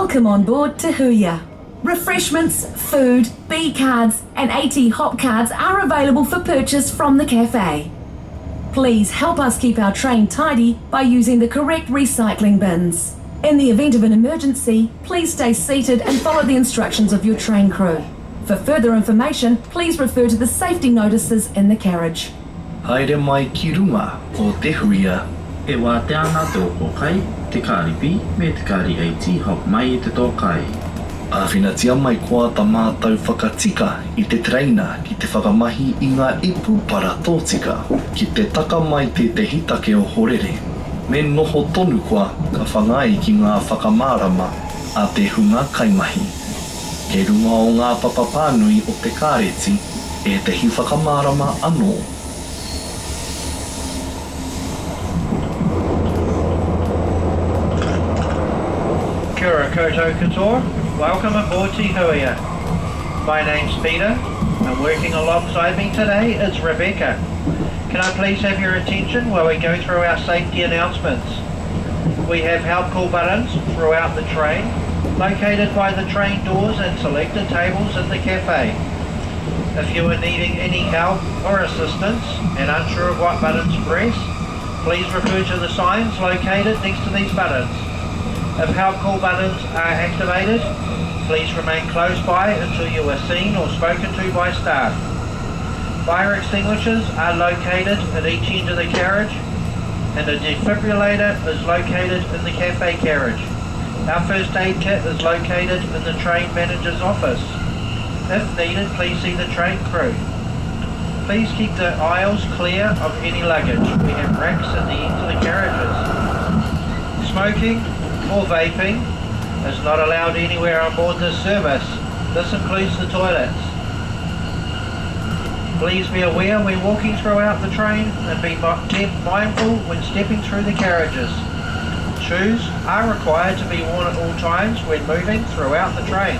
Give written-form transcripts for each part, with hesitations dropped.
Welcome on board Te Huia. Refreshments, food, B cards and AT hop cards are available for purchase from the cafe. Please help us keep our train tidy by using the correct recycling bins. In the event of an emergency, please stay seated and follow the instructions of your train crew. For further information, please refer to the safety notices in the carriage. Haere mai ki runga o Te Huia. E wā te ana te oko kai, te kāripi me te kāri AT hop mai i te tōkai. Āwhinatia mai koa ta mātau whakatika i te treina ki te whakamahi i ngā ipu para tōtika ki te taka mai te hitake o horere. Me noho tonu koa ka whangai ki ngā whakamārama a te hunga kaimahi. Ke runga o ngā papapānui o te kāreti e te hi whakamārama anō. Kia ora koutou katoa. Welcome aboard Te Huia. My name's Peter, and working alongside me today is Rebecca. Can I please have your attention while we go through our safety announcements? We have help call buttons throughout the train, located by the train doors and selected tables in the cafe. If you are needing any help or assistance and unsure of what buttons to press, please refer to the signs located next to these buttons. If help call buttons are activated, please remain close by until you are seen or spoken to by staff. Fire extinguishers are located at each end of the carriage, and a defibrillator is located in the cafe carriage. Our first aid kit is located in the train manager's office. If needed, please see the train crew. Please keep the aisles clear of any luggage. We have racks at the ends of the carriages. Smoking or vaping is not allowed anywhere on board this service. This includes the toilets. Please be aware when walking throughout the train and be mindful when stepping through the carriages. Shoes are required to be worn at all times when moving throughout the train.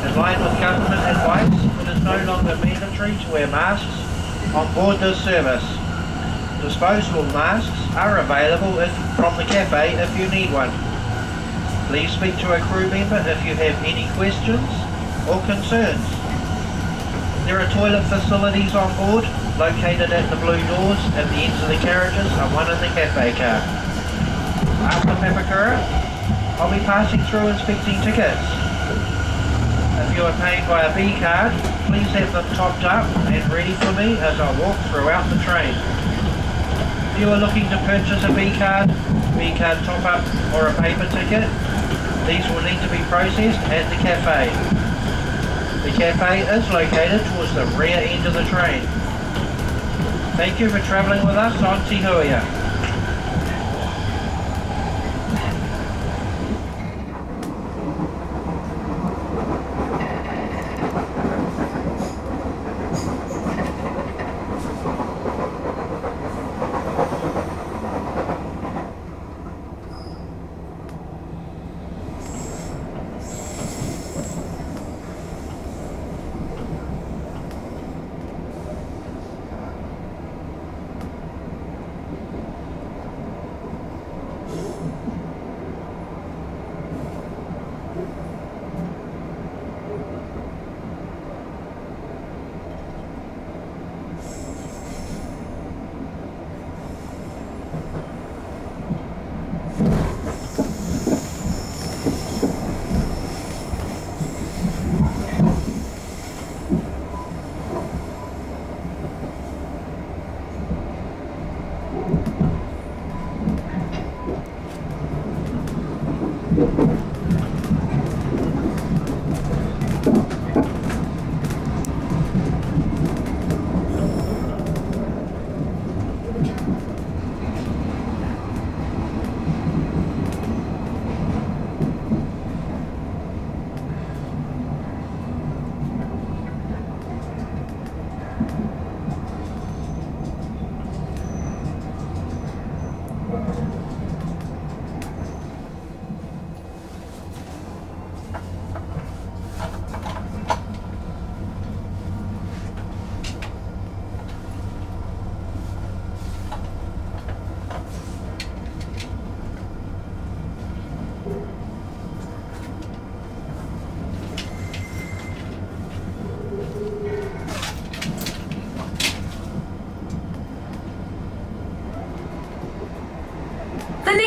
In line with government advice, it is no longer mandatory to wear masks on board this service. Disposable masks are available from the cafe if you need one. Please speak to a crew member if you have any questions or concerns. There are toilet facilities on board, located at the blue doors at the ends of the carriages and one in the cafe car. After Papakura, I'll be passing through inspecting tickets. If you are paying by a B card, please have them topped up and ready for me as I walk throughout the train. If you are looking to purchase a B card top up or a paper ticket, these will need to be processed at the cafe. The cafe is located towards the rear end of the train. Thank you for travelling with us on Te Huia.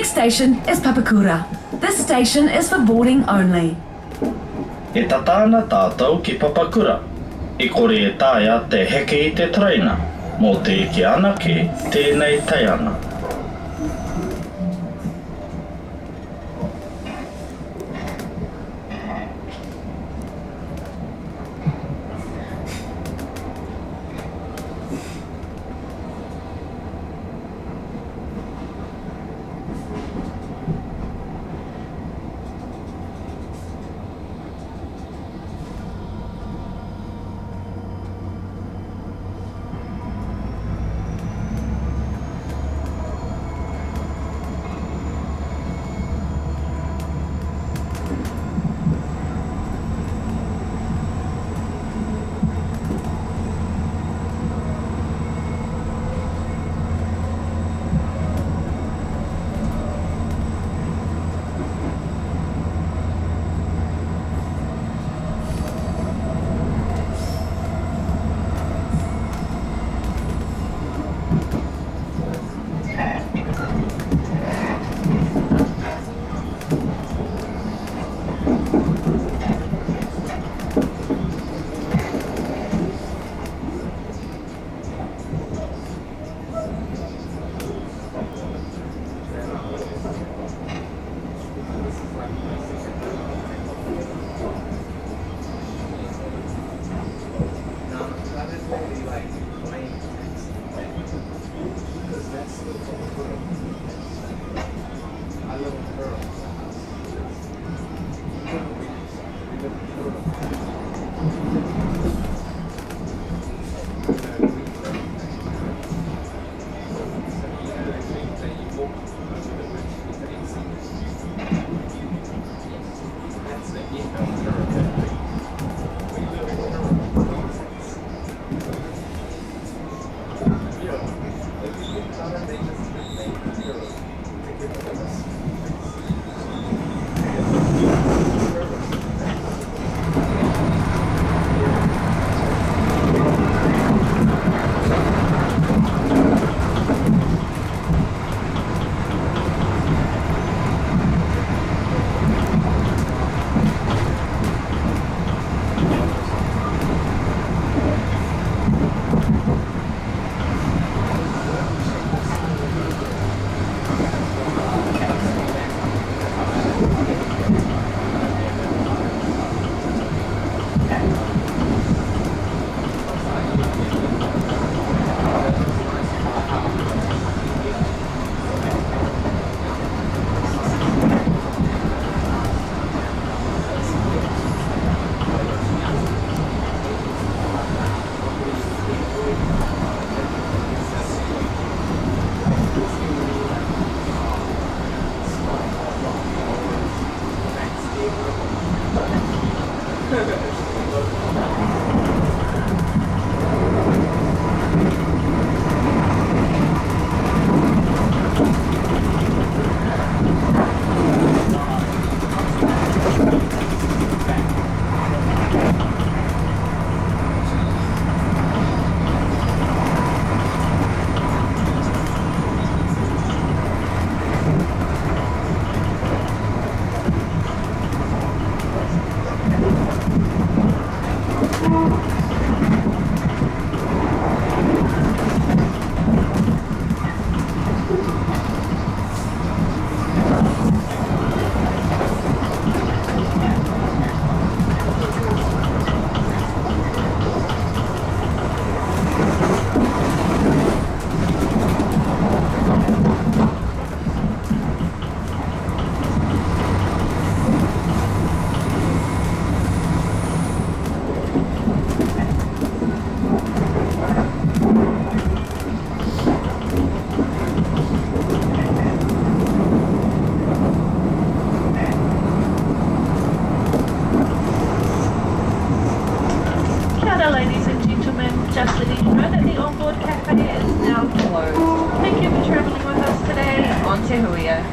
next station is Papakura. This station is for boarding only. E tatāna tātou ki Papakura. I kore e tāia te heke i te traina. Mō te eke anake, tēnei taiana. Te Huia.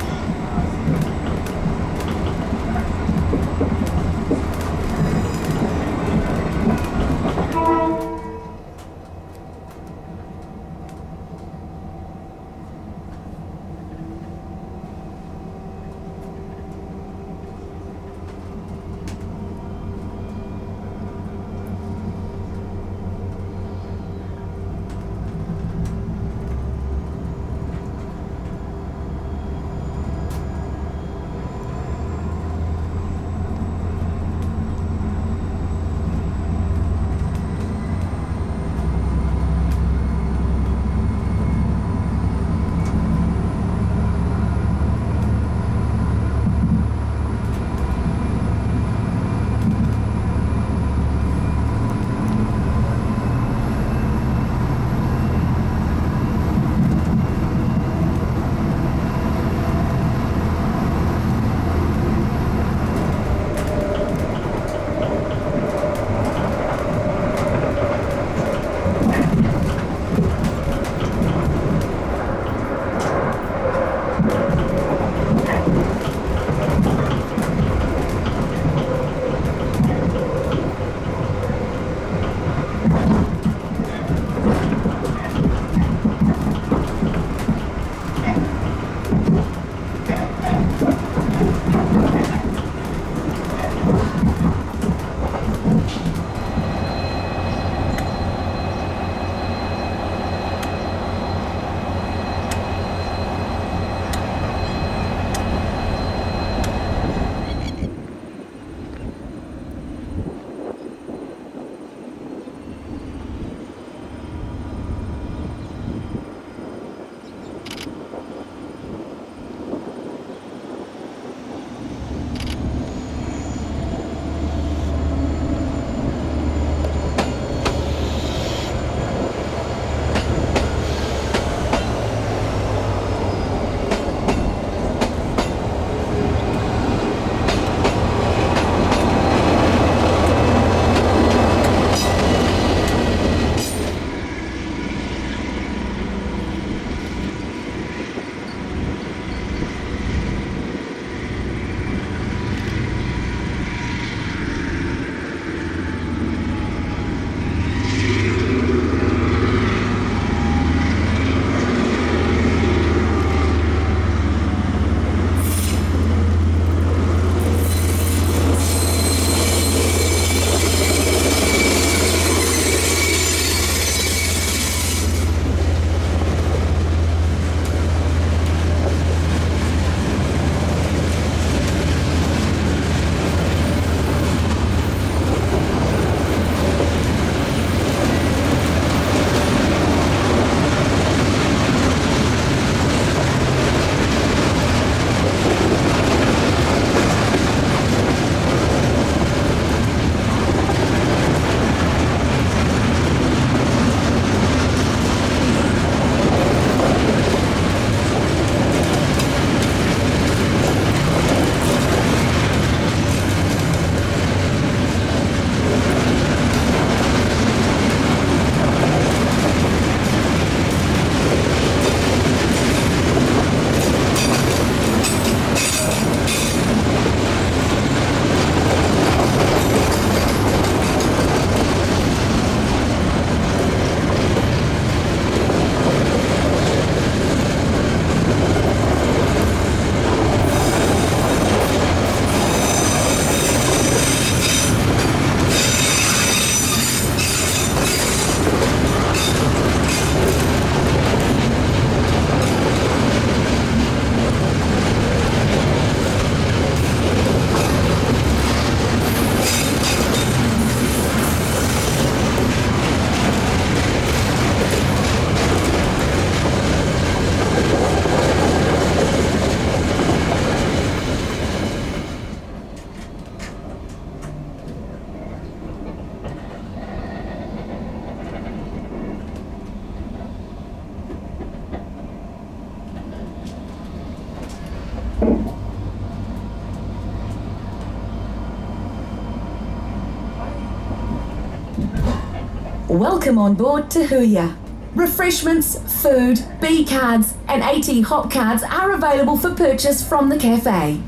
Welcome on board Te Huia. Refreshments, food, B cards and AT hop cards are available for purchase from the cafe.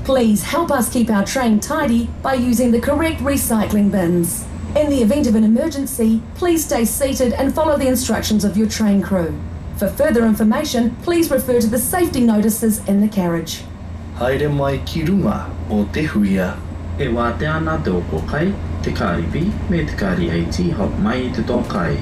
Please help us keep our train tidy by using the correct recycling bins. In the event of an emergency, please stay seated and follow the instructions of your train crew. For further information, please refer to the safety notices in the carriage. Haere mai ki runga o Te Huia. E wate ana te oko kai, te kāripi, me te kāri AT hop mai i te tōkai.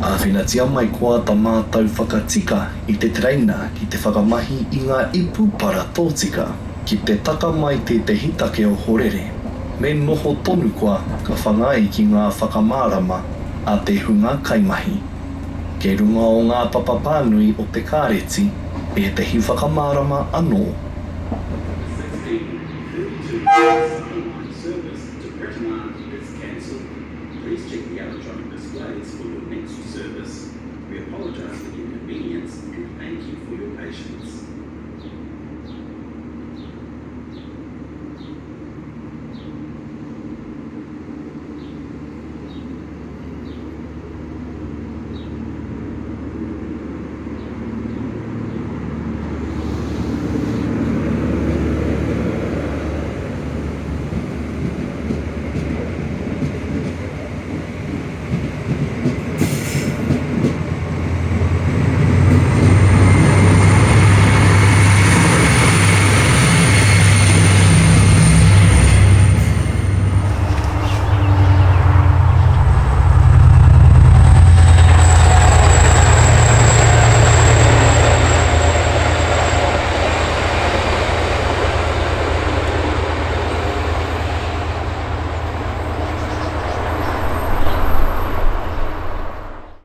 Āwhinatia mai koa ta mātou whakatika i te treina ki te whakamahi i ngā ipu para tōtika, ki te taka mai te hitake o horere. Me noho tonu koa ka whangai ki ngā whakamārama a te hunga kaimahi. Ke runga o ngā papapānui o te kāreti, e te hi whakamārama anō. Service to Britain is cancelled. Please check the electronic displays for your next service. We apologise for the inconvenience and thank you for your patience.